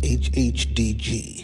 HHDG.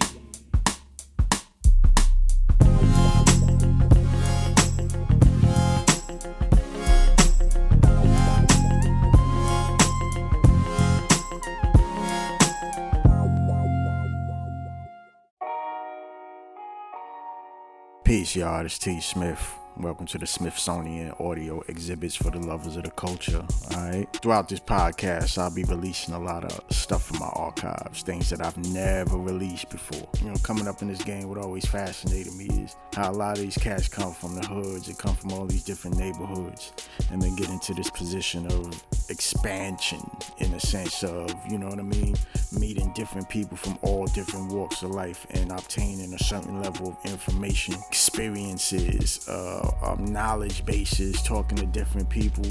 Peace, y'all. It's Tee Smif. Welcome to the Smifsonian audio exhibits for the lovers of the culture. Alright. Throughout this podcast, I'll be releasing a lot of stuff from my archives, things that I've never released before. Coming up in this game, what always fascinated me is how a lot of these cats come from the hoods and come from all these different neighborhoods and then get into this position of expansion in a sense of, meeting different people from all different walks of life and obtaining a certain level of information, experiences, knowledge bases, talking to different people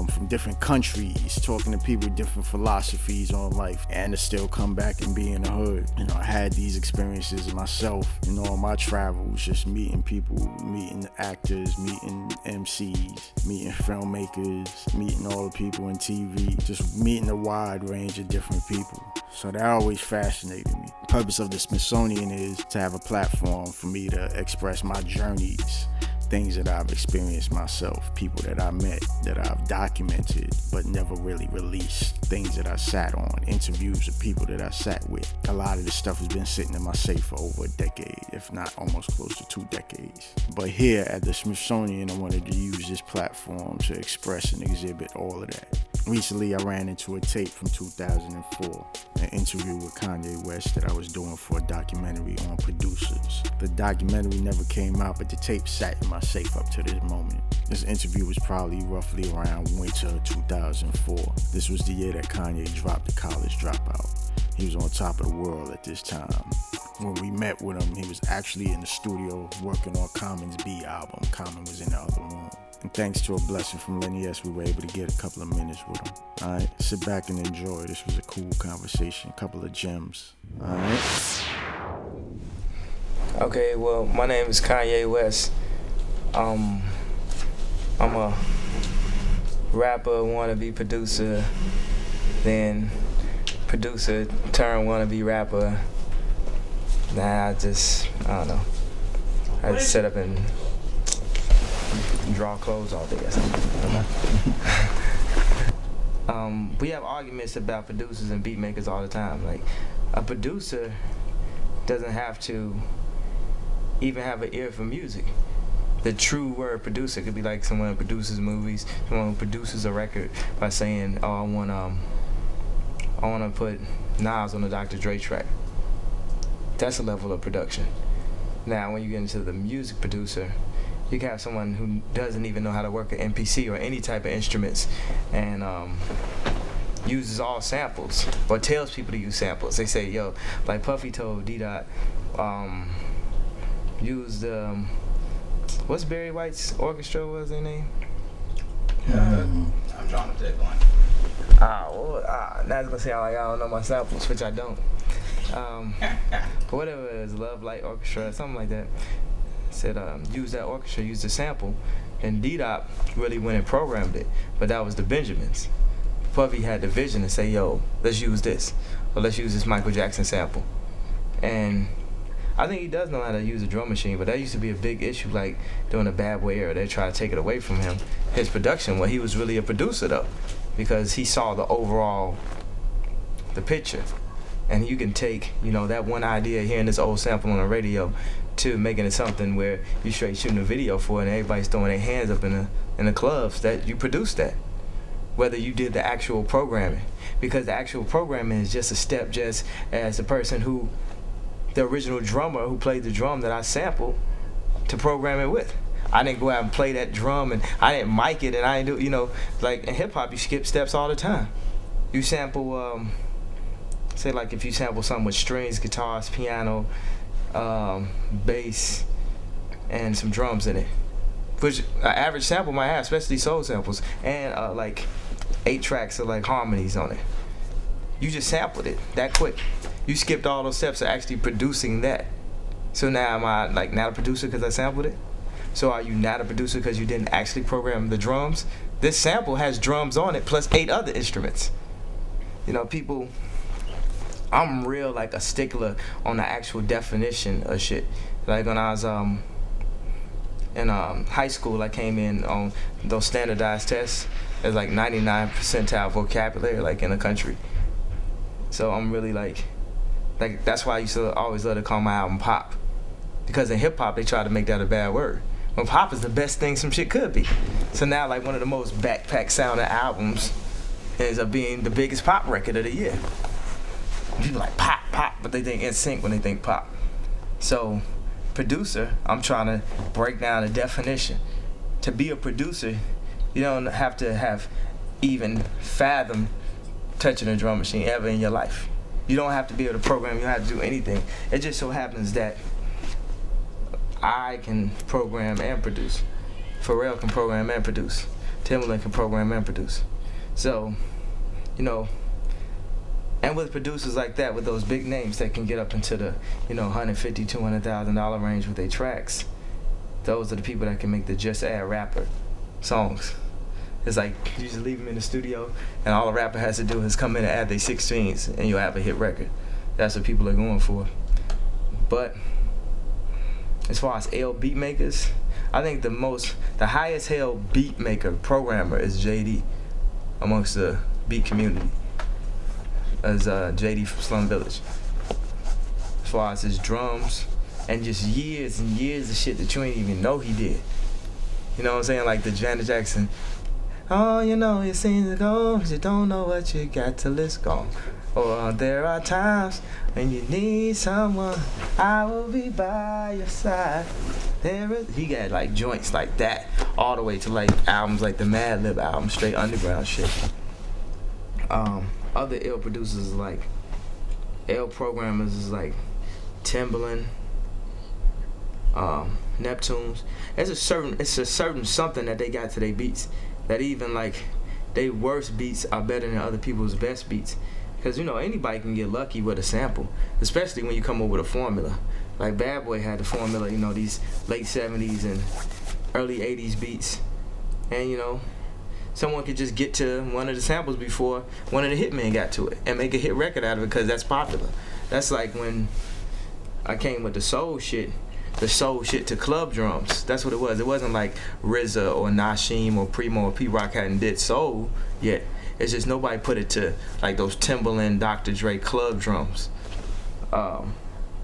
from different countries, talking to people with different philosophies on life, and to still come back and be in the hood. I had these experiences myself in all my travels, just meeting people, meeting actors, meeting MCs, meeting filmmakers, meeting all the people in TV, just meeting a wide range of different people. So that always fascinated me. The purpose of the Smifsonian is to have a platform for me to express my journeys, things that I've experienced myself, people that I met, that I've documented but never really released, things that I sat on, interviews of people that I sat with. A lot of this stuff has been sitting in my safe for over a decade, if not almost close to 2 decades. But here at the Smifsonian, I wanted to use this platform to express and exhibit all of that. Recently, I ran into a tape from 2004, an interview with Kanye West that I was doing for a documentary on producers. The documentary never came out, but the tape sat in my safe up to this moment. This interview was probably roughly around winter 2004. This was the year that Kanye dropped The College Dropout. He was on top of the world at this time. When we met with him, he was actually in the studio working on Common's B album. Common was in the other room. And thanks to a blessing from Lenny S, we were able to get a couple of minutes with him. Alright, sit back and enjoy. This was a cool conversation, a couple of gems. Alright. Okay, well, my name is Kanye West. I'm a rapper, wannabe producer, then producer turned wannabe rapper. Nah, I don't know. I just sit up and draw clothes all day or something. We have arguments about producers and beat makers all the time. Like, a producer doesn't have to even have an ear for music. The true word producer could be like someone who produces movies, someone who produces a record by saying, "Oh, I wanna put Nas on the Dr. Dre track." That's a level of production. Now, when you get into the music producer, you can have someone who doesn't even know how to work an MPC or any type of instruments and uses all samples or tells people to use samples. They say, yo, like Puffy told D-Dot, use the, what's Barry White's orchestra, what was their name? I'm drawing a deadline. Now it's gonna sound like I don't know my samples, which I don't. Whatever it is, Love Light Orchestra, something like that. Said use that orchestra, use the sample, and D-Dot really went and programmed it, but that was the Benjamins. Puffy had the vision to say, yo, let's use this, or let's use this Michael Jackson sample. And I think he does know how to use a drum machine, but that used to be a big issue, like during the Bad Boy era. They tried to take it away from him, his production, when he was really a producer though, because he saw the overall, the picture. And you can take, that one idea, hearing this old sample on the radio, to making it something where you straight shooting a video for it and everybody's throwing their hands up in the clubs that you produced that. Whether you did the actual programming. Because the actual programming is just a step, just as the person who, the original drummer who played the drum that I sampled to program it with. I didn't go out and play that drum and I didn't mic it and I didn't do, like in hip hop you skip steps all the time. You sample, say like if you sample something with strings, guitars, piano, bass, and some drums in it, which an average sample might have, especially soul samples, and like 8 tracks of like harmonies on it. You just sampled it that quick. You skipped all those steps of actually producing that. So now am I like not a producer because I sampled it? So are you not a producer because you didn't actually program the drums? This sample has drums on it plus 8 other instruments. People I'm real like a stickler on the actual definition of shit. Like when I was in high school, I came in on those standardized tests. There's like 99 percentile vocabulary like in the country. So I'm really like that's why I used to always love to call my album pop. Because in hip hop they try to make that a bad word. When pop is the best thing some shit could be. So now like one of the most backpack sounding albums ends up being the biggest pop record of the year. People like pop, but they think NSYNC when they think pop. So producer, I'm trying to break down the definition. To be a producer, you don't have to have even fathomed touching a drum machine ever in your life. You don't have to be able to program, you don't have to do anything. It just so happens that I can program and produce. Pharrell can program and produce. Timbaland can program and produce. So, you know, and with producers like that, with those big names that can get up into the, you know, $150,000, $200,000 range with their tracks, those are the people that can make the just add rapper songs. It's like you just leave them in the studio, and all the rapper has to do is come in and add their 16s, and you'll have a hit record. That's what people are going for. But as far as L beat makers, I think the highest L beat maker programmer is JD amongst the beat community. As JD from Slum Village. As far as his drums and just years and years of shit that you ain't even know he did. You know what I'm saying? Like the Janet Jackson. Oh, you know, it seems to go, but you don't know what you got till it's gone. Or there are times when you need someone, I will be by your side. He got like joints like that, all the way to like albums like the Mad Lib album, straight underground shit. Other L producers like L programmers is like Timbaland, Neptunes. It's a certain something that they got to their beats that even like they worst beats are better than other people's best beats. Because, you know, anybody can get lucky with a sample, especially when you come up with a formula. Like Bad Boy had the formula, you know, these late 70s and early 80s beats. And, you know, someone could just get to one of the samples before one of the hitmen got to it and make a hit record out of it because that's popular. That's like when I came with the soul shit to club drums. That's what it was. It wasn't like RZA or Nasheem or Primo or P-Rock hadn't did soul yet. It's just nobody put it to like those Timbaland, Dr. Dre club drums.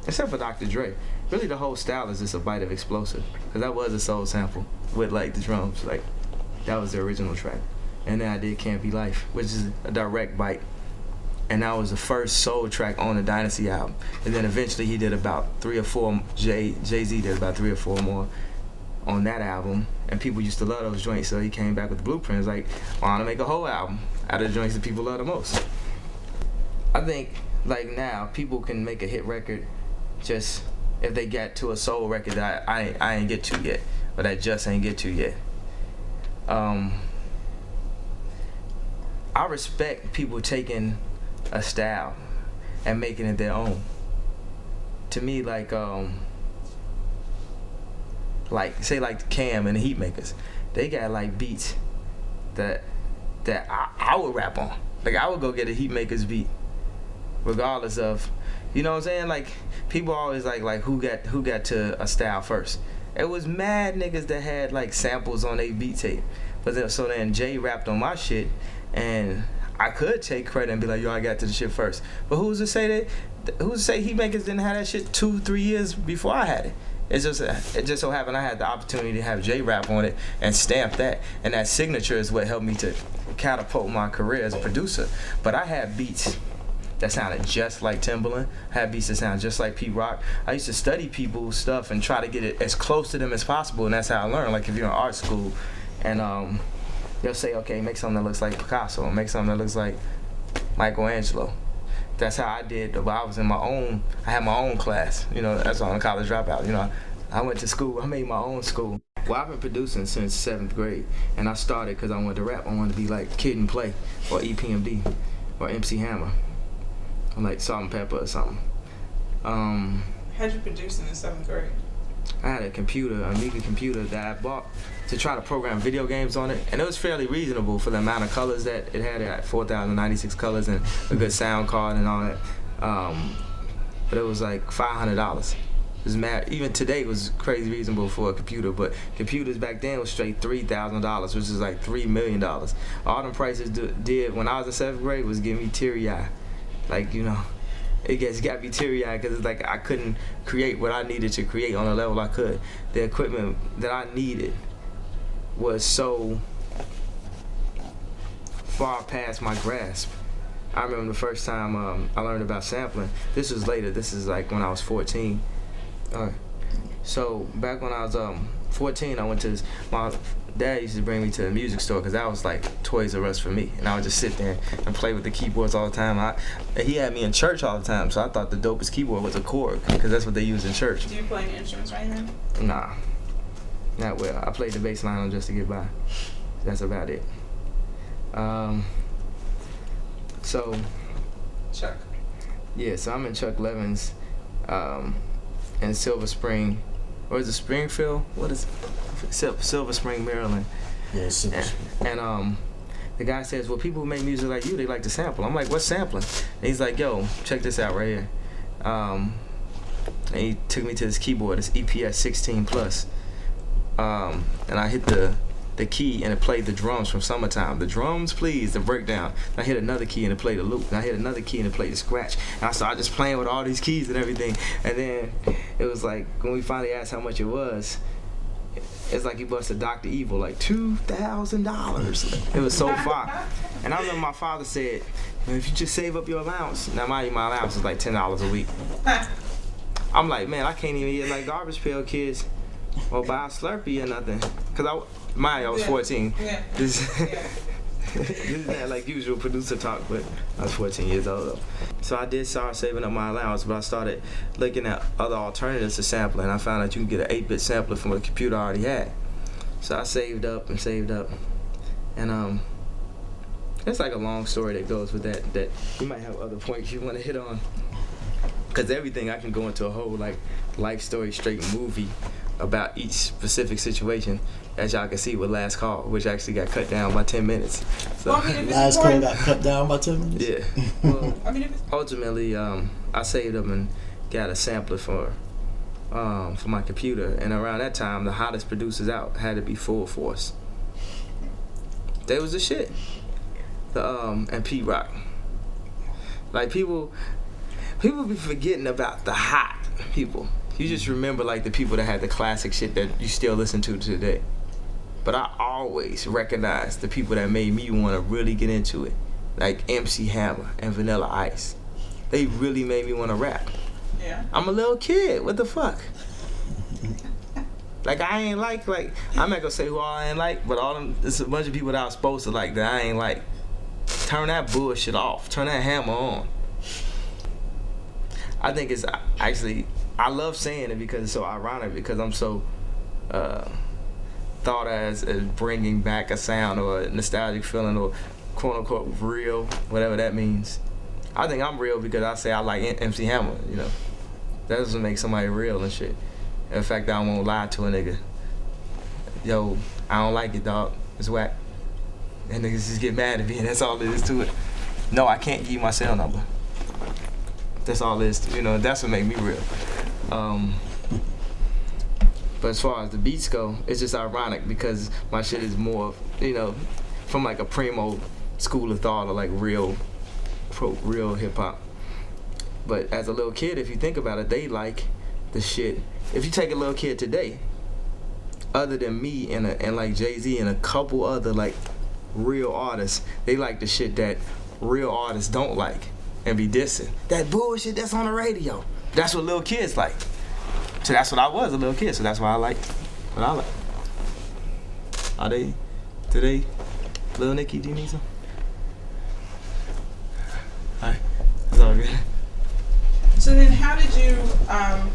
Except for Dr. Dre. Really the whole style is just a bite of explosive. Because that was a soul sample with like the drums. Like that was the original track. And then I did Can't Be Life, which is a direct bite. And that was the first soul track on the Dynasty album. And then eventually he did about 3 or 4, Jay-Z did about 3 or 4 more on that album. And people used to love those joints, so he came back with the blueprints like, I want to make a whole album out of the joints that people love the most. I think, like now, people can make a hit record just if they get to a soul record that I ain't get to yet, or that just ain't get to yet. I respect people taking a style and making it their own. To me, like say like Cam and the Heatmakers, they got like beats that I would rap on. Like I would go get a Heatmakers beat, regardless of, you know what I'm saying? Like people always like who got to a style first. It was mad niggas that had like samples on their beat tape, but then Jay rapped on my shit, and I could take credit and be like, yo, I got to the shit first. But who's to say Heatmakers didn't have that shit 2-3 years before I had it? It just so happened I had the opportunity to have Jay rap on it and stamp that, and that signature is what helped me to catapult my career as a producer. But I had beats that sounded just like Timbaland. I had beats that sounded just like P-Rock. I used to study people's stuff and try to get it as close to them as possible, and that's how I learned. Like if you're in art school and they'll say, okay, make something that looks like Picasso, make something that looks like Michelangelo. That's how I did. But I had my own class. You know, that's why I'm a college dropout. You know, I went to school, I made my own school. Well, I've been producing since 7th grade, and I started because I wanted to rap. I wanted to be like Kid and Play, or EPMD, or MC Hammer, or like Salt and Pepper or something. How'd you produce in the 7th grade? I had a Amiga computer that I bought to try to program video games on it, and it was fairly reasonable for the amount of colors that it had. It had 4,096 colors and a good sound card and all that. But it was like $500. It was mad. Even today was crazy reasonable for a computer, but computers back then was straight $3,000, which is like $3 million. All them prices did when I was in 7th grade was give me teary-eye. Like, you know, it got me teary-eyed because it's like I couldn't create what I needed to create on the level I could. The equipment that I needed was so far past my grasp. I remember the first time I learned about sampling. This was later. This is like when I was 14. So back when I was 14, I went to my dad used to bring me to the music store because that was like Toys R Us for me, and I would just sit there and play with the keyboards all the time. He had me in church all the time, so I thought the dopest keyboard was a Korg because that's what they use in church. Do you play any instruments right now? Nah, not well. I played the bass line on just to get by. That's about it. So Chuck. Yeah, so I'm in Chuck Levin's in Silver Spring, or is it Springfield? What is Silver Spring, Maryland? Yeah, Silver Spring. And the guy says, well, people who make music like you, they like to sample. I'm like, what's sampling? And he's like, yo, check this out right here. And he took me to this keyboard, this EPS16 Plus. And I hit the key and it played the drums from Summertime. The drums, please, the breakdown. And I hit another key and it played a loop. And I hit another key and it played the scratch. And I started just playing with all these keys and everything. And then it was like, when we finally asked how much it was, it's like he busted Dr. Evil, like $2,000. It was so far. And I remember my father said, if you just save up your allowance. Now, mind you, my allowance is like $10 a week. I'm like, man, I can't even get like Garbage Pail Kids or buy a Slurpee or nothing. Because I was 14. Yeah. This is not like usual producer talk, but I was 14 years old though. So I did start saving up my allowance, but I started looking at other alternatives to sampling. I found out you can get an 8-bit sampler from a computer I already had. So I saved up. And it's like a long story that goes with that you might have other points you want to hit on. Because everything, I can go into a whole like life story straight movie about each specific situation, as y'all can see with Last Call, which actually got cut down by 10 minutes. So, well, I mean, Last Call got cut down by 10 minutes? Yeah. Well, I mean, ultimately, I saved up and got a sampler for my computer, and around that time, the hottest producers out had to be Full Force. They was the shit. And Pete Rock. Like people be forgetting about the hot people. You just remember like the people that had the classic shit that you still listen to today. But I always recognize the people that made me want to really get into it. Like MC Hammer and Vanilla Ice. They really made me want to rap. Yeah. I'm a little kid. What the fuck? Like I ain't like I'm not gonna say who all I ain't like, but all them, it's a bunch of people that I was supposed to like that I ain't like. Turn that bullshit off. Turn that hammer on. I think it's actually, I love saying it because it's so ironic, because I'm so thought as bringing back a sound or a nostalgic feeling or quote unquote real, whatever that means. I think I'm real because I say I like MC Hammer, you know. That doesn't make somebody real and shit. In fact, I won't lie to a nigga. Yo, I don't like it, dog. It's whack. And niggas just get mad at me, and that's all there is to it. No, I can't give you my cell number. That's all there is to, you know, that's what make me real. But as far as the beats go, it's just ironic because my shit is more, you know, from like a primo school of thought or like real hip hop. But as a little kid, if you think about it, they like the shit. If you take a little kid today, other than me and like Jay-Z and a couple other like real artists, they like the shit that real artists don't like and be dissing. That bullshit that's on the radio. That's what little kids like. So that's what I was, a little kid, so that's why I like what I like. Are they today? Lil Nicky, do you need some? Alright, it's all good. So then how did you,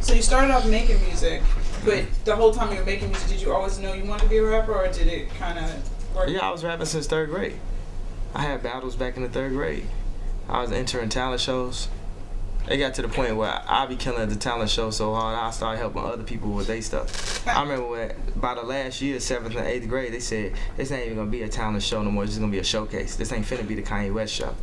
so you started off making music, but the whole time you were making music, did you always know you wanted to be a rapper, or did it kind of work? Yeah, I was rapping since 3rd grade. I had battles back in the 3rd grade. I was entering talent shows. It got to the point where I be killing the talent show so hard, I started helping other people with their stuff. I remember when, by the last year, 7th and 8th grade, they said, this ain't even gonna be a talent show no more, it's just gonna be a showcase. This ain't finna be the Kanye West show.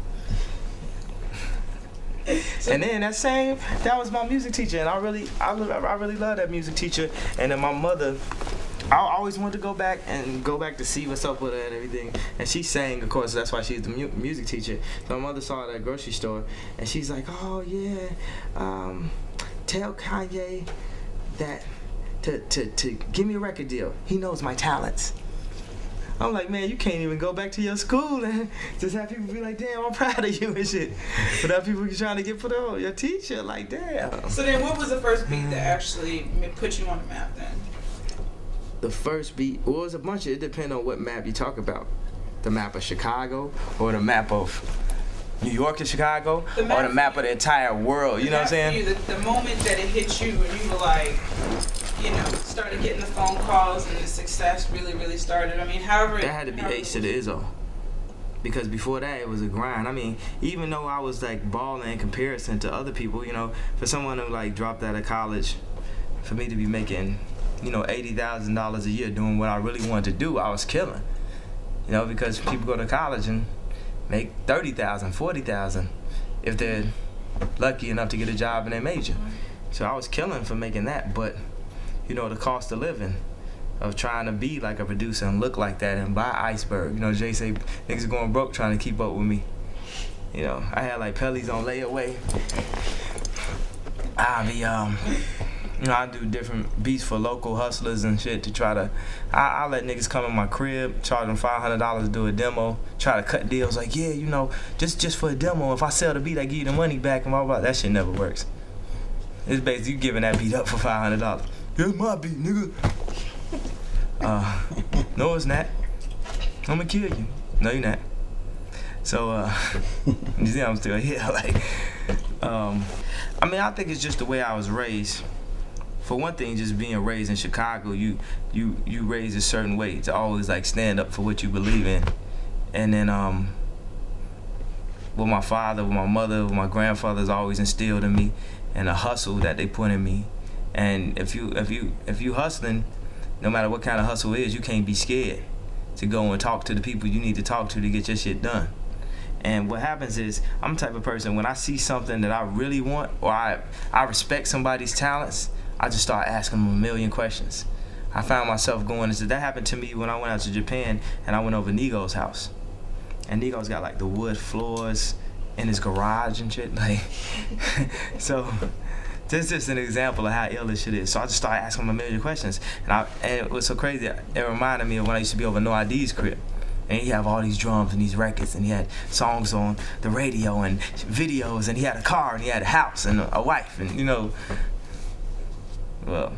And then that was my music teacher, and I really love that music teacher. And then my mother, I always wanted to go back to see what's up with her and everything. And she sang, of course, that's why she's the music teacher. So my mother saw her at a grocery store, and she's like, oh yeah, tell Kanye that to give me a record deal. He knows my talents. I'm like, man, you can't even go back to your school and just have people be like, damn, I'm proud of you and shit. Without people trying to get put on your teacher, like, damn. So then what was the first beat that actually put you on the map then? The first beat, well, it was a bunch of, it depends on what map you talk about. The map of Chicago, or the map of New York to Chicago, or the map of the entire world, you know what I'm saying? The moment that it hit you and you were like, you know, started getting the phone calls and the success really, really started. I mean, however... That had to be H to the Izzo. Because before that, it was a grind. I mean, even though I was like balling in comparison to other people, you know, for someone who like dropped out of college, for me to be making, you know, $80,000 a year doing what I really wanted to do, I was killing. You know, because people go to college and make $30,000, $40,000 if they're lucky enough to get a job in their major. So I was killing for making that, but you know, the cost of living of trying to be like a producer and look like that and buy Iceberg. You know, Jay say niggas are going broke trying to keep up with me. You know, I had like Pellies on layaway. You know, I do different beats for local hustlers and shit to try to, I let niggas come in my crib, charge them $500 to do a demo, try to cut deals like, yeah, you know, just for a demo, if I sell the beat, I give you the money back and blah, blah, blah. That shit never works. It's basically you giving that beat up for $500. Here's my beat, nigga. No, it's not. I'm gonna kill you. No, you're not. So, you see, I'm still here. Like, I mean, I think it's just the way I was raised. For one thing, just being raised in Chicago, you raised a certain way to always like stand up for what you believe in. And then, with my father, with my mother, with my grandfather's always instilled in me, and a hustle that they put in me. And if you hustling, no matter what kind of hustle it is, you can't be scared to go and talk to the people you need to talk to get your shit done. And what happens is, I'm the type of person, when I see something that I really want, or I respect somebody's talents, I just start asking them a million questions. I found myself going into, that happened to me when I went out to Japan and I went over Nigo's house. And Nigo's got like the wood floors in his garage and shit. Like, so this is just an example of how ill this shit is. So I just started asking him a million questions. And it was so crazy, it reminded me of when I used to be over No I.D's crib. And he had all these drums and these records, and he had songs on the radio and videos, and he had a car, and he had a house and a wife, and you know, well,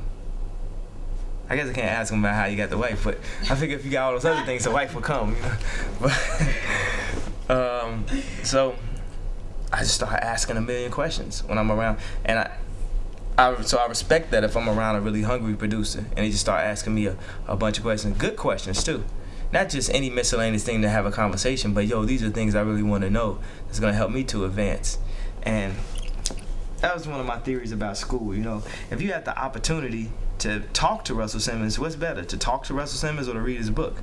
I guess I can't ask him about how you got the wife, but I figure if you got all those other things, the wife will come, you know. But, so I just started asking a million questions when I'm around, and so I respect that if I'm around a really hungry producer, and he just start asking me a bunch of questions, good questions too. Not just any miscellaneous thing to have a conversation, but yo, these are things I really want to know that's gonna help me to advance. And that was one of my theories about school, you know. If you have the opportunity to talk to Russell Simmons, what's better, to talk to Russell Simmons or to read his book?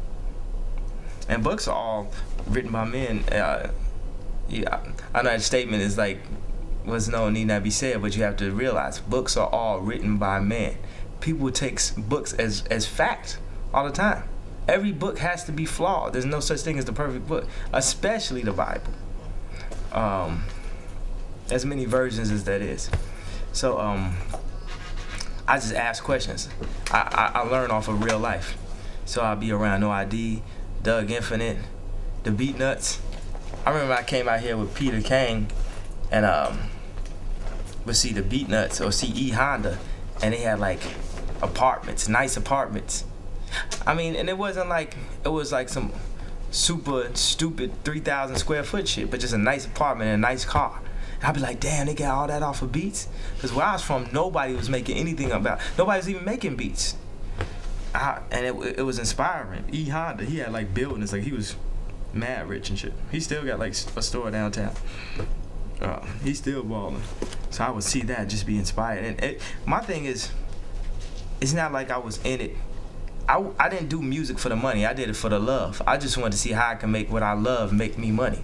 And books are all written by men. Yeah, I know that statement is like, need not be said, but you have to realize books are all written by men. People take books as fact all the time. Every book has to be flawed. There's no such thing as the perfect book, especially the Bible. As many versions as that is. So I just ask questions. I learn off of real life. So I'll be around No I.D, Doug Infinite, the Beat Nuts. I remember I came out here with Peter Kang and would see the Beat Nuts or CE Honda, and they had like apartments, nice apartments. I mean, and it wasn't like, it was like some super stupid 3,000 square foot shit, but just a nice apartment and a nice car. And I'd be like, damn, they got all that off of beats? Because where I was from, nobody was making anything about, nobody was even making beats. And it was inspiring. E Honda, he had like buildings, like he was mad rich and shit. He still got like a store downtown. He's still balling. So I would see that, just be inspired. And my thing is, it's not like I was in it. I didn't do music for the money. I did it for the love. I just wanted to see how I can make what I love make me money,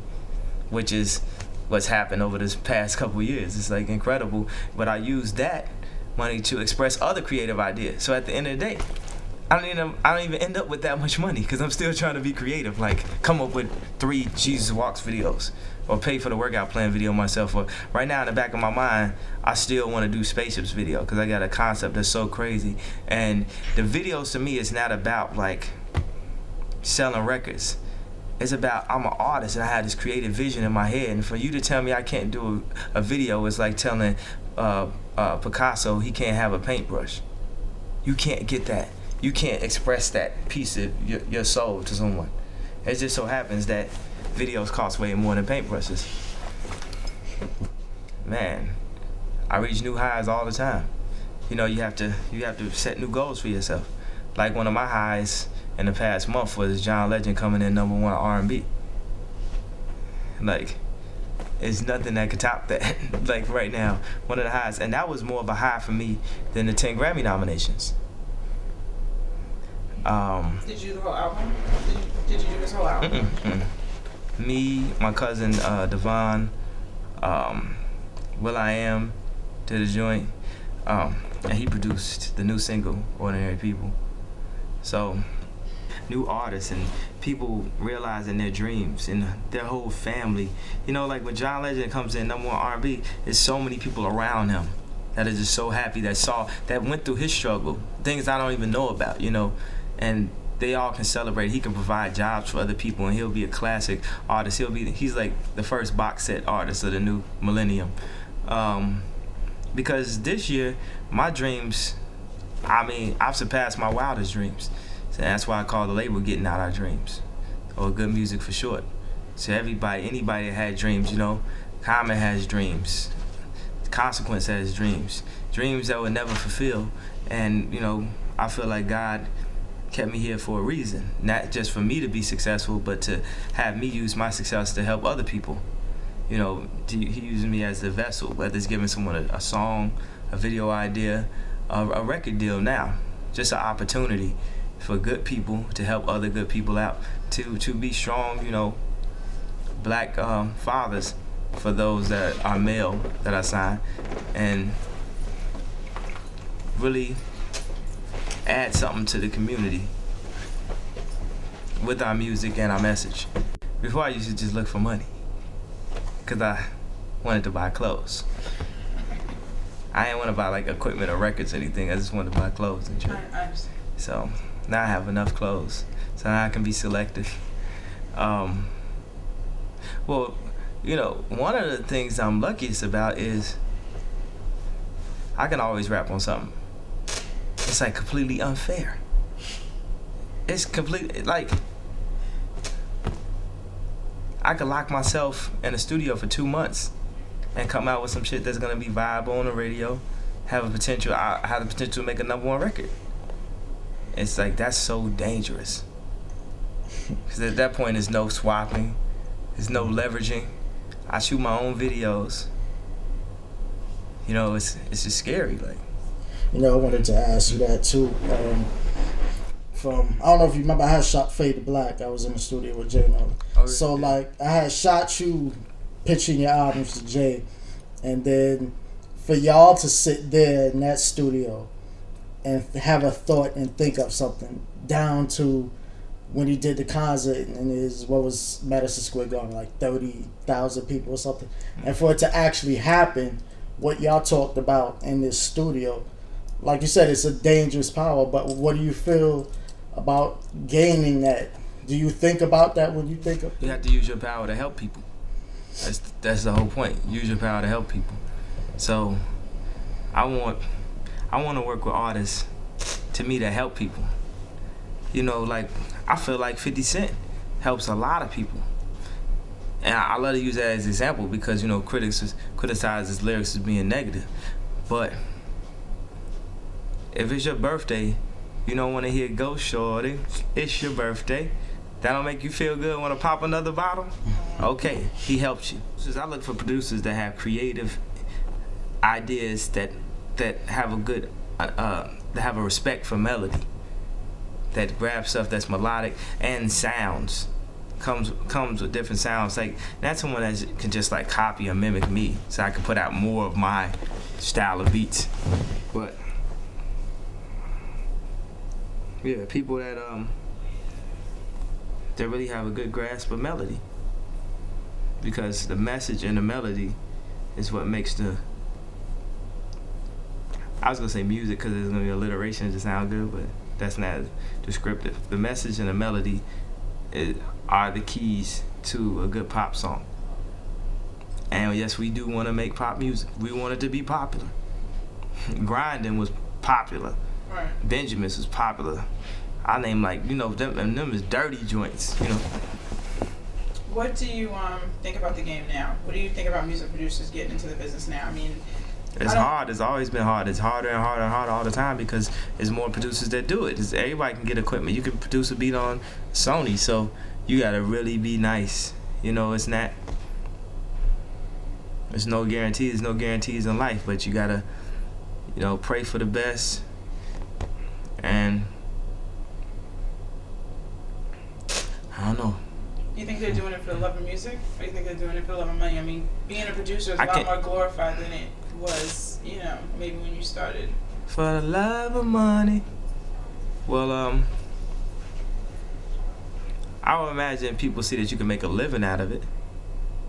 which is what's happened over this past couple of years. It's like incredible. But I use that money to express other creative ideas. So at the end of the day, I don't even end up with that much money because I'm still trying to be creative. Like come up with 3 Jesus Walks videos or pay for the workout plan video myself. Or right now in the back of my mind, I still want to do spaceships video because I got a concept that's so crazy. And the videos to me is not about like selling records. It's about I'm an artist and I have this creative vision in my head. And for you to tell me I can't do a video is like telling Picasso he can't have a paintbrush. You can't get that. You can't express that piece of your soul to someone. It just so happens that videos cost way more than paintbrushes. Man, I reach new highs all the time. You know, you have to set new goals for yourself. Like one of my highs in the past month was John Legend coming in #1 R&B. Like, it's nothing that could top that. Like right now, one of the highs, and that was more of a high for me than the 10 Grammy nominations. Did you do the whole album? Did you do this whole album? Me, my cousin Devon, will.i.am did a joint, and he produced the new single, Ordinary People. So, new artists and people realizing their dreams and their whole family. You know, like when John Legend comes in #1 R&B, there's so many people around him that are just so happy that went through his struggle, things I don't even know about, you know. And they all can celebrate. He can provide jobs for other people, and he'll be a classic artist. He's like the first box set artist of the new millennium. Because this year, my dreams, I've surpassed my wildest dreams. So that's why I call the label Getting Out Our Dreams, or Good Music for short. So anybody that had dreams, you know, Common has dreams, Consequence has dreams that would never fulfill. And, you know, I feel like God kept me here for a reason, not just for me to be successful, but to have me use my success to help other people. You know, he uses me as the vessel, whether it's giving someone a song, a video idea, a record deal now. Just an opportunity for good people to help other good people out, to be strong, you know, black fathers for those that are male that I sign, and really add something to the community with our music and our message. Before I used to just look for money because I wanted to buy clothes. I didn't want to buy like equipment or records or anything. I just wanted to buy clothes and shit. I understand. So now I have enough clothes, so now I can be selective. Well, you know, one of the things I'm luckiest about is I can always rap on something. It's like completely unfair. It's completely like I could lock myself in a studio for 2 months and come out with some shit that's gonna be viable on the radio, have the potential to make a #1 record. It's like that's so dangerous. Because at that point there's no swapping, there's no leveraging. I shoot my own videos. You know, it's just scary, like. You know, I wanted to ask you that too. I don't know if you remember, I had shot Fade to Black. I was in the studio with Jay Miller. Oh, so yeah. like, I had shot you pitching your albums to Jay, and then for y'all to sit there in that studio and have a thought and think of something down to when he did the concert and what was Madison Square Garden, like 30,000 people or something, and for it to actually happen, what y'all talked about in this studio. Like you said, it's a dangerous power, but what do you feel about gaining that? Do you think about that when you think of it? You have to use your power to help people. That's the whole point. Use your power to help people. So I want to work with artists, to me, that help people. You know, like I feel like 50 Cent helps a lot of people. And I love to use that as an example because, you know, critics criticize his lyrics as being negative. But if it's your birthday, you don't want to hear Go Shorty, it's your birthday. That don't make you feel good, want to pop another bottle? Okay, he helps you. I look for producers that have creative ideas that have a good, that have a respect for melody, that grab stuff that's melodic and sounds comes with different sounds. Like that's someone that can just like copy or mimic me, so I can put out more of my style of beats. But yeah, people that really have a good grasp of melody, because the message and the melody is what makes the, I was gonna say music because there's gonna be alliteration to sound good, but that's not descriptive. The message and the melody are the keys to a good pop song. And yes, we do want to make pop music. We want it to be popular. Grinding was popular. Right. Benjamin's was popular. I name like, them is dirty joints, What do you think about the game now? What do you think about music producers getting into the business now? I mean, it's hard. It's always been hard. It's harder and harder and harder all the time because there's more producers that do it. Everybody can get equipment. You can produce a beat on Sony, so you gotta really be nice. It's not. There's no guarantees. There's no guarantees in life, but you gotta, pray for the best. And I don't know. You think they're doing it for the love of music, or you think they're doing it for the love of money? I mean, being a producer is a lot more glorified than it was, maybe when you started. For the love of money. Well, I would imagine people see that you can make a living out of it.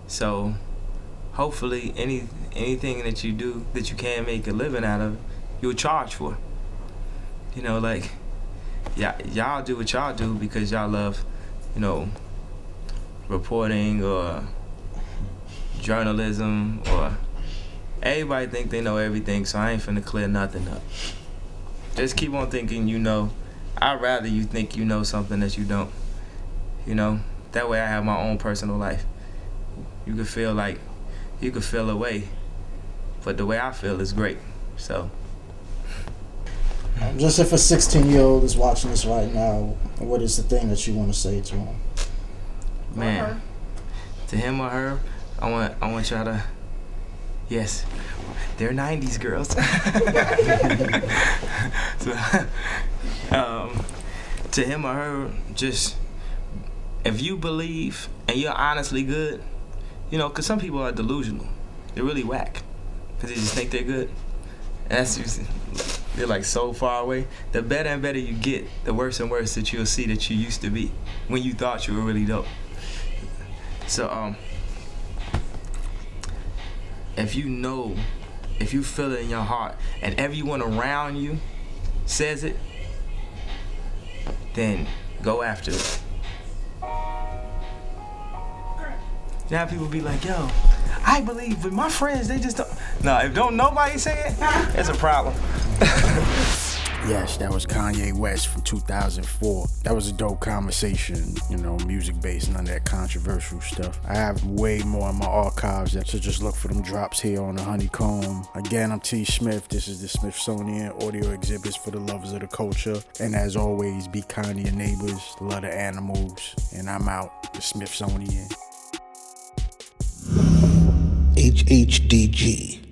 So, hopefully, anything that you do that you can make a living out of, you'll charge for. Y'all do what y'all do because y'all love, reporting or journalism, or everybody think they know everything, so I ain't finna clear nothing up. Just keep on thinking I'd rather you think you know something that you don't. That way I have my own personal life. You could feel away, but the way I feel is great. So just if a 16-year-old is watching this right now, what is the thing that you want to say to him? Man, to him or her, I want y'all to, yes, they're 90s girls. So, to him or her, just, if you believe and you're honestly good, because some people are delusional. They're really whack because they just think they're good. They're like so far away. The better and better you get, the worse and worse that you'll see that you used to be when you thought you were really dope. So, if you feel it in your heart and everyone around you says it, then go after it. Now people be like, yo, I believe, but my friends, they just don't. No, if don't nobody say it, it's a problem. Yes, that was Kanye West from 2004. That was a dope conversation, music-based, none of that controversial stuff. I have way more in my archives, so just look for them drops here on the Honeycomb. Again, I'm Tee Smif. This is the Smifsonian audio exhibits for the lovers of the culture. And as always, be kind to your neighbors, love the animals, and I'm out. The Smifsonian. HHDG.